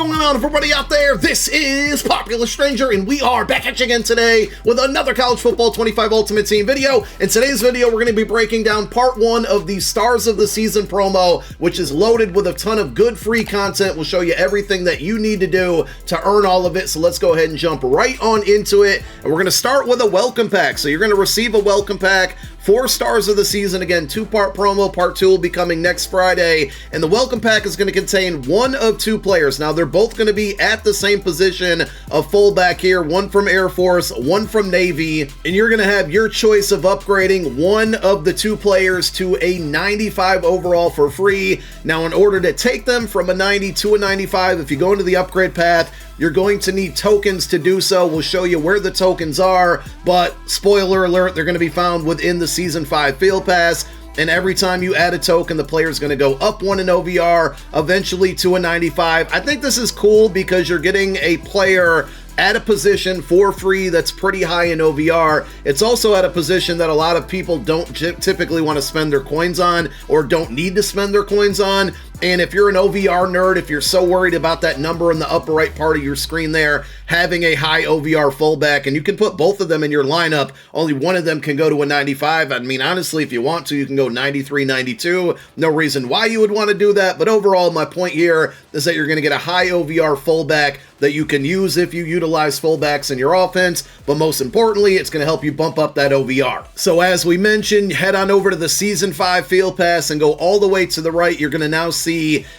going on, everybody out there? This is Popular Stranger, and we are back at you again today with another College Football 25 Ultimate Team video. In today's video, we're going to be breaking down part one of the Stars of the Season promo, which is loaded with a ton of good free content. We'll show you everything that you need to do to earn all of it, so let's go ahead and jump right on into it. And we're going to start with a welcome pack. So you're going to receive a welcome pack. 4 Stars of the Season, again, 2-part promo. Part 2 will be coming next Friday, and the welcome pack is going to contain one of 2 players. Now, they're both going to be at the same position of fullback here, one from Air Force, one from Navy, and you're going to have your choice of upgrading one of the 2 players to a 95 overall for free. Now, in order to take them from a 90 to a 95, if you go into the upgrade path, you're going to need tokens to do so. We'll show you where the tokens are, but spoiler alert, they're going to be found within the Season 5 Field Pass. And every time you add a token, the player's going to go up 1 in OVR, eventually to a 95. I think this is cool because you're getting a player at a position for free that's pretty high in OVR. It's also at a position that a lot of people don't typically want to spend their coins on, or don't need to spend their coins on. And if you're an OVR nerd, if you're so worried about that number in the upper right part of your screen there, having a high OVR fullback, and you can put both of them in your lineup, only one of them can go to a 95. I mean, honestly, if you want to, you can go 93, 92. No reason why you would want to do that. But overall, my point here is that you're going to get a high OVR fullback that you can use if you utilize fullbacks in your offense. But most importantly, it's going to help you bump up that OVR. So as we mentioned, head on over to the Season 5 Field Pass and go all the way to the right. You're going to now see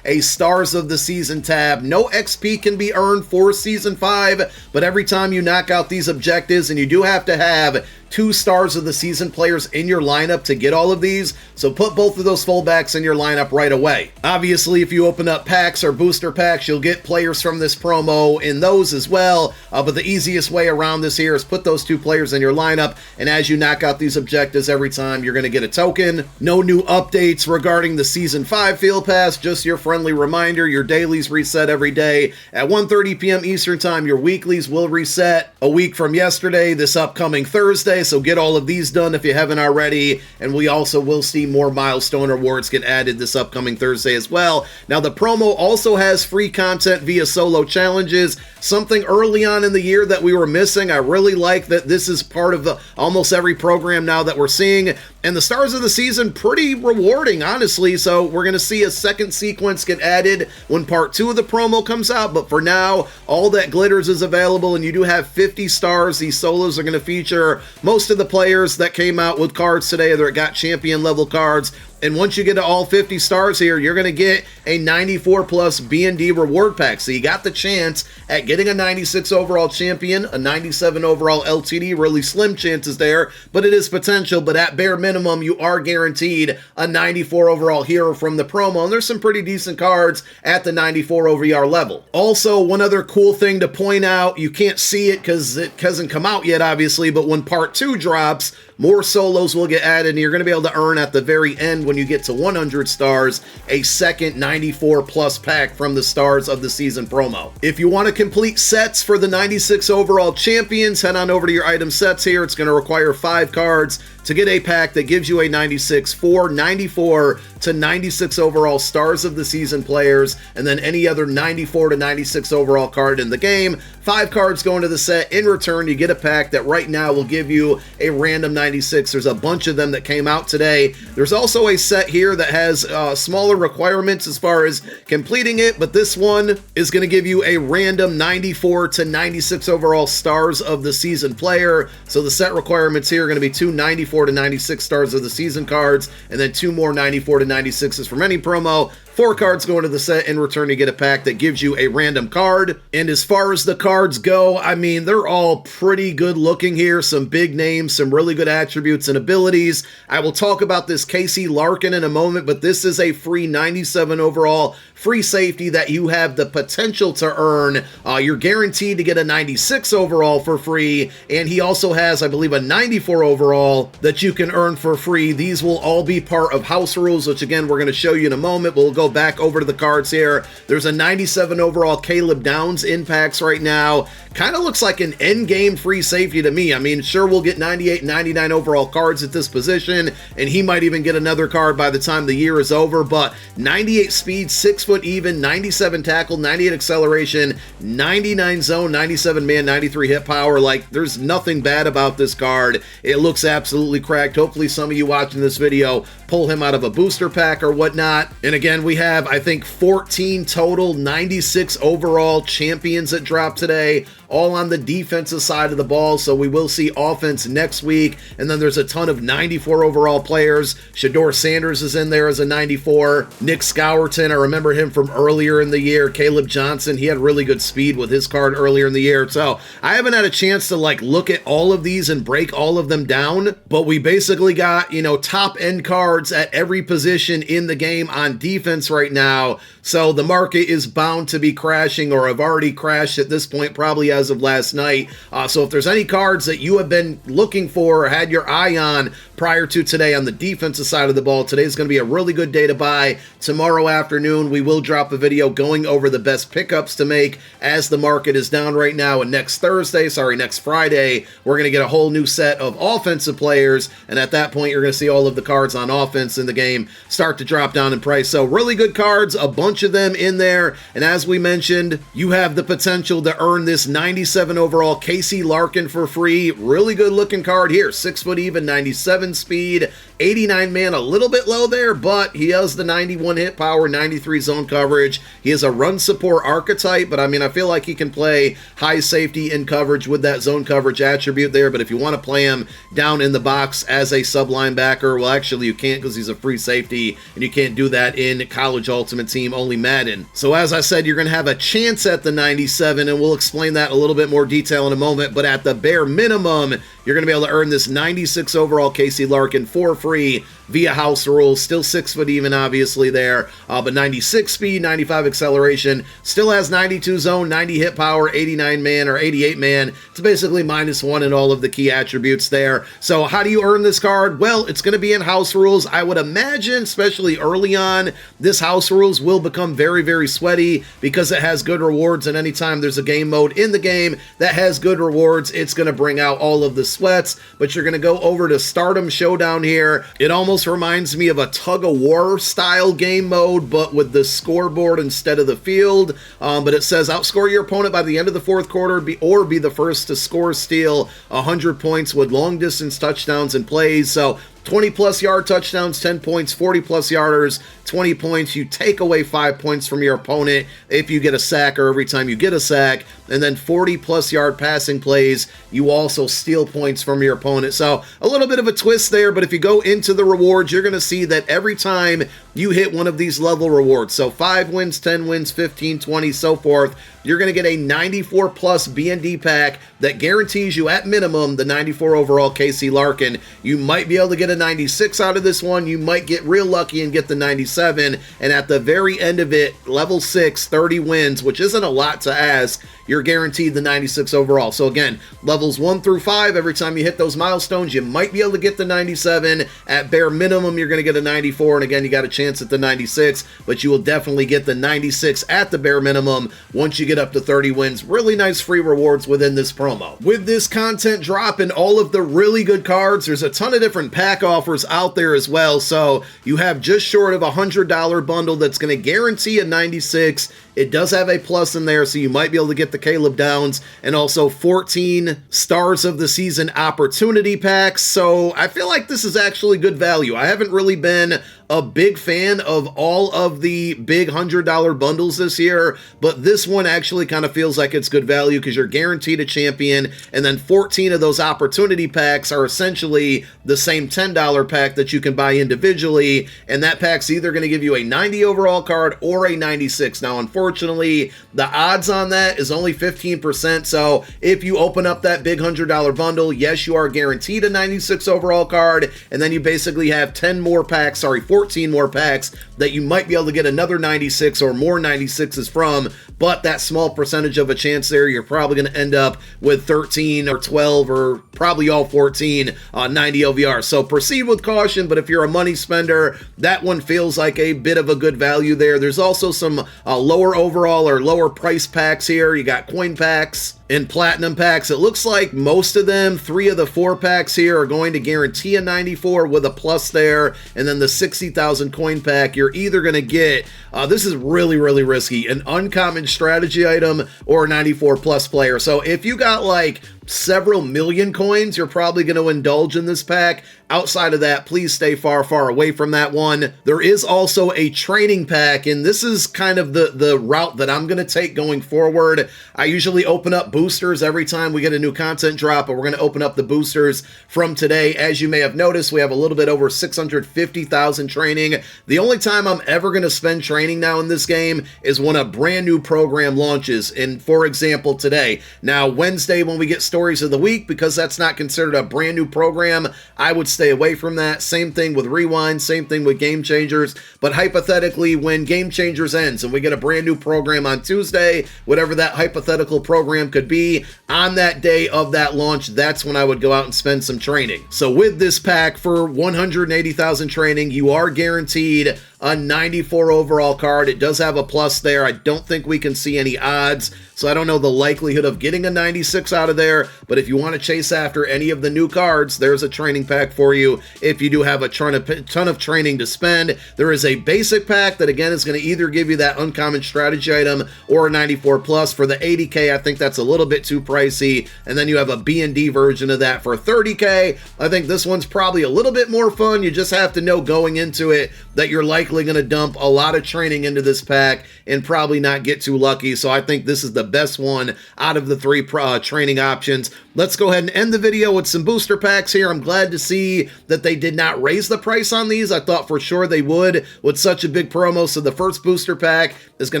a Stars of the Season tab. No XP can be earned for Season 5, but every time you knock out these objectives, and you do have to have 2 Stars of the Season players in your lineup to get all of these, so put both of those fullbacks in your lineup right away. Obviously, if you open up packs or booster packs, you'll get players from this promo in those as well, but the easiest way around this here is put those 2 players in your lineup, and as you knock out these objectives every time, you're going to get a token. No new updates regarding the Season 5 Field Pass, just your friendly reminder. Your dailies reset every day at 1:30 p.m. Eastern Time. Your weeklies will reset a week from yesterday, this upcoming Thursday. So get all of these done if you haven't already, and we also will see more milestone rewards get added this upcoming Thursday as well. Now, the promo also has free content via solo challenges, something early on in the year that we were missing. I really like that this is part of almost every program now that we're seeing, and the Stars of the Season, pretty rewarding, honestly. So we're going to see a second sequence get added when part 2 of the promo comes out, but for now, all that glitters is available, and you do have 50 stars. These solos are going to feature most of the players that came out with cards today that got champion level cards. And once you get to all 50 stars here, you're going to get a 94 plus B&D reward pack. So you got the chance at getting a 96 overall champion, a 97 overall LTD, really slim chances there, but it is potential. But at bare minimum, you are guaranteed a 94 overall hero from the promo. And there's some pretty decent cards at the 94 OVR level. Also, one other cool thing to point out, you can't see it because it hasn't come out yet, obviously, but when part 2 drops, more solos will get added, and you're going to be able to earn at the very end, when you get to 100 stars, a second 94 plus pack from the Stars of the Season promo. If you want to complete sets for the 96 overall champions, head on over to your item sets here. It's going to require 5 cards to get a pack that gives you a 96 for 94 to 96 overall Stars of the Season players, and then any other 94 to 96 overall card in the game. 5 cards go into the set. In return, you get a pack that right now will give you a random 96. There's a bunch of them that came out today. There's also a set here that has smaller requirements as far as completing it, but this one is going to give you a random 94 to 96 overall Stars of the Season player. So the set requirements here are going to be 2 94 to 96 Stars of the Season cards, and then 2 more 94 to 96s from any promo. 4 cards go into the set. In return, you get a pack that gives you a random card. And as far as the cards go, I mean, they're all pretty good looking here. Some big names, some really good attributes and abilities. I will talk about this Casey Larkin in a moment, but this is a free 97 overall free safety that you have the potential to earn. You're guaranteed to get a 96 overall for free, and he also has, I believe, a 94 overall that you can earn for free. These will all be part of house rules, which again, we're going to show you in a moment. We'll go go back over to the cards here. There's a 97 overall Caleb Downs in packs right now. Kind of looks like an endgame free safety to me. I mean, sure, we'll get 98 and 99 overall cards at this position, and he might even get another card by the time the year is over, but 98 speed, 6 foot even, 97 tackle, 98 acceleration, 99 zone, 97 man, 93 hit power. Like, there's nothing bad about this card. It looks absolutely cracked. Hopefully some of you watching this video pull him out of a booster pack or whatnot. And again, we have, I think, 14 total 96 overall champions that dropped today, all on the defensive side of the ball, so we will see offense next week. And then there's a ton of 94 overall players. Shador Sanders is in there as a 94. Nick Scourton, I remember him from earlier in the year. Caleb Johnson, he had really good speed with his card earlier in the year. So I haven't had a chance to like look at all of these and break all of them down, but we basically got, you know, top end cards at every position in the game on defense right now. So the market is bound to be crashing, or have already crashed at this point, probably as of last night. So if there's any cards that you have been looking for or had your eye on prior to today on the defensive side of the ball, today's going to be a really good day to buy. Tomorrow afternoon, we will drop a video going over the best pickups to make as the market is down right now. And next Friday, we're going to get a whole new set of offensive players. And at that point, you're going to see all of the cards on offense in the game start to drop down in price. So really good cards, a bunch of them in there. And as we mentioned, you have the potential to earn this 97 overall Casey Larkin for free. Really good looking card here. 6 foot even, 97 speed, 89 man, a little bit low there, but he has the 91 hit power, 93 zone coverage. He is a run support archetype, but I mean, I feel like he can play high safety in coverage with that zone coverage attribute there. But if you want to play him down in the box as a sub linebacker, well, actually you can't, because he's a free safety, and you can't do that in College Ultimate Team, only Madden. So as I said, you're going to have a chance at the 97, and we'll explain that in a little bit more detail in a moment. But at the bare minimum, you're going to be able to earn this 96 overall Casey Larkin for free via house rules. Still 6 foot even, obviously there, but 96 speed, 95 acceleration, still has 92 zone, 90 hit power, 89 man or 88 man. It's basically -1 in all of the key attributes there. So how do you earn this card? Well, it's going to be in house rules. I would imagine, especially early on, this house rules will become very, very sweaty because it has good rewards, and anytime there's a game mode in the game that has good rewards, it's going to bring out all of the sweats. But you're going to go over to Stardom Showdown here. It almost reminds me of a tug-of-war style game mode, but with the scoreboard instead of the field. But it says outscore your opponent by the end of the fourth quarter, or be the first to score, steal 100 points with long distance touchdowns and plays. So 20 plus yard touchdowns, 10 points, 40 plus yarders, 20 points. You take away 5 points from your opponent if you get a sack or every time you get a sack. And then 40 plus yard passing plays, you also steal points from your opponent. So a little bit of a twist there, but if you go into the rewards, you're going to see that every time you hit one of these level rewards, so 5 wins, 10 wins, 15, 20, so forth, you're going to get a 94 plus B&D pack that guarantees you at minimum the 94 overall Casey Larkin. You might be able to get a 96 out of this one. You might get real lucky and get the 97. And at the very end of it, level 6, 30 wins, which isn't a lot to ask, you're guaranteed the 96 overall. So again, levels 1 through 5, every time you hit those milestones, you might be able to get the 97. At bare minimum, you're going to get a 94. And again, you got a chance at the 96, but you will definitely get the 96 at the bare minimum once you get up to 30 wins. Really nice free rewards within this promo. With this content drop and all of the really good cards, there's a ton of different pack offers out there as well. So you have just short of $100 bundle that's going to guarantee a 96. It does have a plus in there, so you might be able to get the Caleb Downs, and also 14 Stars of the Season opportunity packs. So I feel like this is actually good value. I haven't really been a big fan of all of the big $100 bundles this year, but this one actually kind of feels like it's good value because you're guaranteed a champion, and then 14 of those opportunity packs are essentially the same $10 pack that you can buy individually, and that pack's either going to give you a 90 overall card or a 96. Now, unfortunately, the odds on that is only 15%, so if you open up that big $100 bundle, yes, you are guaranteed a 96 overall card, and then you basically have 14 more packs that you might be able to get another 96 or more 96s from. but that small percentage of a chance there, you're probably going to end up with 13 or 12 or probably all 14 90 OVR. So proceed with caution, but if you're a money spender, that one feels like a bit of a good value there. There's also some lower overall or lower price packs here. You got coin packs and platinum packs. It looks like most of them, 3 of the 4 packs here, are going to guarantee a 94 with a plus there, and then the 60,000 coin pack, you're either going to get, this is really, really risky, an uncommon strategy item or a 94 plus player. So if you got like several million coins, you're probably going to indulge in this pack. Outside of that, please stay far, far away from that one. There is also a training pack, and this is kind of the route that I'm going to take going forward. I usually open up boosters every time we get a new content drop, but we're going to open up the boosters from today. As you may have noticed, we have a little bit over 650,000 training. The only time I'm ever going to spend training now in this game is when a brand new program launches. And for example, today. Now, Wednesday, when we get stories of the week, because that's not considered a brand new program, I would stay away from that. Same thing with Rewind, same thing with Game Changers. But hypothetically, when Game Changers ends and we get a brand new program on Tuesday, whatever that hypothetical program could be, on that day of that launch, that's when I would go out and spend some training. So with this pack for 180,000 training, you are guaranteed a 94 overall card. It does have a plus there. I don't think we can see any odds, so I don't know the likelihood of getting a 96 out of there, but if you want to chase after any of the new cards, there's a training pack for you if you do have a ton of training to spend. There is a basic pack that, again, is going to either give you that uncommon strategy item or a 94 plus. For the 80K, I think that's a little bit too pricey, and then you have a B&D version of that for 30K. I think this one's probably a little bit more fun. You just have to know going into it that you're likely going to dump a lot of training into this pack and probably not get too lucky. So I think this is the best one out of the 3 training options. Let's go ahead and end the video with some booster packs here. I'm glad to see that they did not raise the price on these. I thought for sure they would with such a big promo. So the first booster pack is going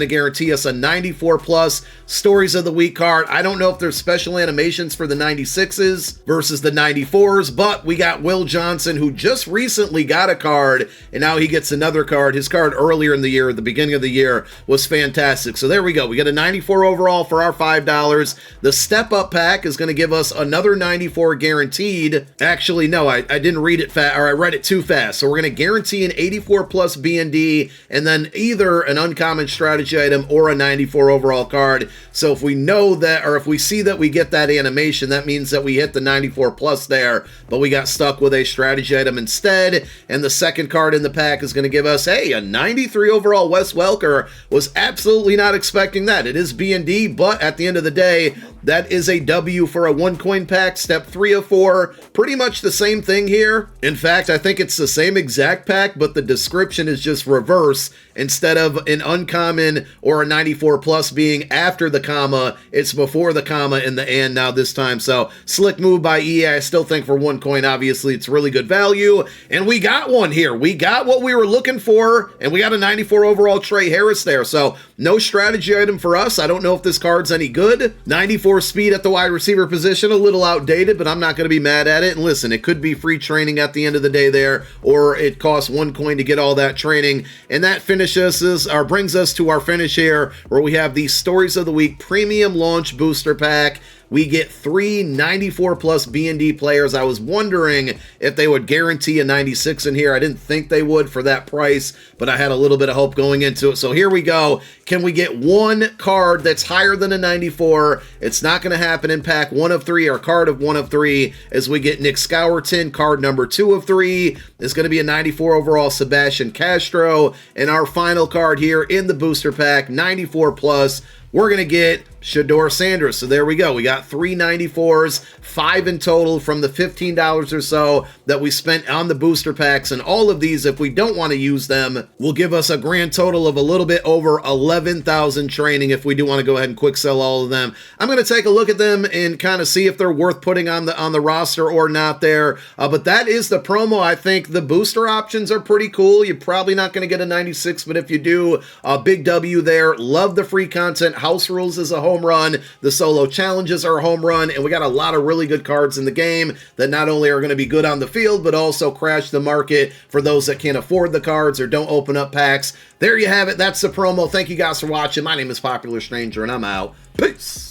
to guarantee us a 94 plus stories of the week card. I don't know if there's special animations for the 96s versus the 94s, but we got Will Johnson, who just recently got a card, and now he gets another card. His card earlier in the year, at the beginning of the year, was fantastic. So there we go. We got a 94 overall for our $5. The step up pack is going to give us another 94 guaranteed. Actually, no, I didn't read it fast, or I read it too fast. So we're going to guarantee an 84 plus B&D, and then either an uncommon strategy item or a 94 overall card. So if we know that, or if we see that we get that animation, that means that we hit the 94 plus there, but we got stuck with a strategy item instead. And the second card in the pack is going to give us, hey, a 93 overall Wes Welker. Was absolutely not expecting that. It is B&D, but at the end of the day, that is a W for a 1 coin pack, step 3 of 4. Pretty much the same thing here. In fact, I think it's the same exact pack, but the description is just reverse. Instead of an uncommon or a 94 plus being after the comma, it's before the comma in the and now this time. So slick move by EA. I still think for 1 coin, obviously, it's really good value. And we got one here. We got what we were looking for, and we got a 94 overall Trey Harris there. So no strategy item for us. I don't know if this card's any good. 94 speed at the wide receiver position, a little outdated, but I'm not going to be mad at it. And listen, it could be free training at the end of the day there, or it costs 1 coin to get all that training. And that finishes or brings us to our finish here, where we have the Stories of the Week Premium Launch Booster Pack. We get 3 94 plus B&D players. I was wondering if they would guarantee a 96 in here. I didn't think they would for that price, but I had a little bit of hope going into it. So here we go. Can we get 1 card that's higher than a 94? It's not going to happen in pack 1 of 3 or card of 1 of 3, as we get Nick Scourton. Card number 2 of 3 is going to be a 94 overall Sebastian Castro. And our final card here in the booster pack, 94 plus, we're going to get Shedeur Sanders. So there we go. We got 3 94s, 5 in total from the $15 or so that we spent on the booster packs. And all of these, if we don't want to use them, will give us a grand total of a little bit over 11,000 training if we do want to go ahead and quick sell all of them. I'm going to take a look at them and kind of see if they're worth putting on the roster or not there. But that is the promo. I think the booster options are pretty cool. You're probably not going to get a 96, but if you do, a big W there. Love the free content. House Rules is a home run. The solo challenges are a home run. And we got a lot of really good cards in the game that not only are going to be good on the field, but also crash the market for those that can't afford the cards or don't open up packs. There you have it. That's the promo. Thank you guys for watching. My name is Popular Stranger, and I'm out. Peace.